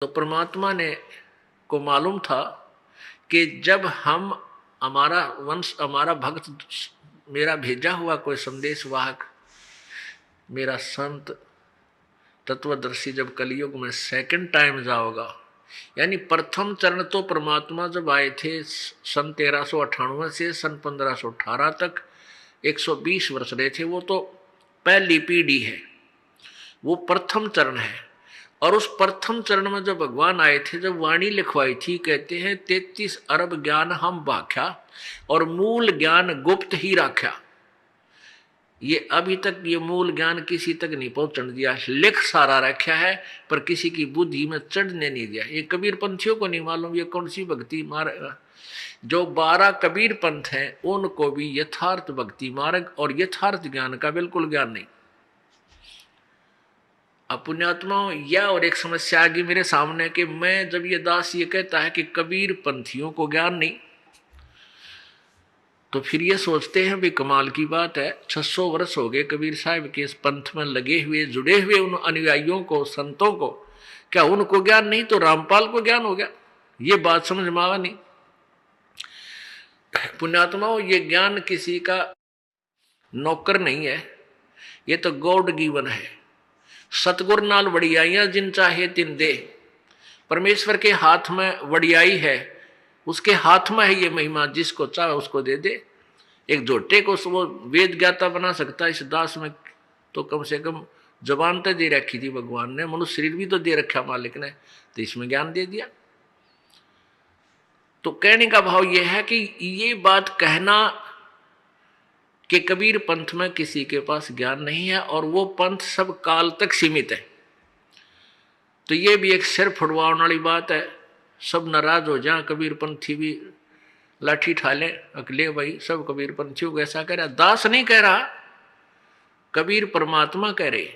तो परमात्मा ने को मालूम था कि जब हम हमारा वंश हमारा भक्त मेरा भेजा हुआ कोई संदेश वाहक मेरा संत तत्वदर्शी जब कलयुग में सेकंड टाइम जाओगा, यानी प्रथम चरण तो परमात्मा जब आए थे सन 1398 से सन 1518 तक 120 वर्ष रहे थे, वो तो पहली पीढ़ी है, वो प्रथम चरण है। और उस प्रथम चरण में जब भगवान आए थे, जब वाणी लिखवाई थी, कहते हैं 33 अरब ज्ञान हम भाख्या और मूल ज्ञान गुप्त ही राख्या। ये अभी तक ये मूल ज्ञान किसी तक नहीं पहुंचने दिया, लिख सारा रखा है पर किसी की बुद्धि में चढ़ने नहीं दिया। ये कबीर पंथियों को नहीं मालूम ये कौन सी भक्ति मार्ग। जो 12 कबीर पंथ हैं उनको भी यथार्थ भक्ति मार्ग और यथार्थ ज्ञान का बिल्कुल ज्ञान नहीं। अब पुण्यात्माओं, यह और एक समस्या आ गई मेरे सामने कि मैं जब ये दास ये कहता है कि कबीर पंथियों को ज्ञान नहीं, तो फिर ये सोचते हैं भी कमाल की बात है, 600 वर्ष हो गए कबीर साहब के इस पंथ में लगे हुए जुड़े हुए उन अनुयायियों को संतों को, क्या उनको ज्ञान नहीं तो रामपाल को ज्ञान हो गया? ये बात समझ में आवा नहीं। पुण्यात्माओं, ये ज्ञान किसी का नौकर नहीं है, ये तो गॉड गिवन है। सतगुर नाल वड़ियाइयां जिन चाहे तिन दे। परमेश्वर के हाथ में वड़ियाई है, उसके हाथ में है ये महिमा, जिसको चाहे उसको दे दे। एक झोटे को वो वेद ज्ञाता बना सकता है, इस दास में तो कम से कम जबान तो दे रखी थी भगवान ने, मनुष्य शरीर भी तो दे रखा मालिक ने, तो इसमें ज्ञान दे दिया। तो कहने का भाव यह है कि ये बात कहना कि कबीर पंथ में किसी के पास ज्ञान नहीं है और वो पंथ सब काल तक सीमित है, तो ये भी एक सिर फुड़वाने वाली बात है। सब नाराज हो जाए, कबीर पंथी भी लाठी ठा ले अकले भाई सब कबीर पंथियों को ऐसा कह रहा। दास नहीं कह रहा, कबीर परमात्मा कह रहे।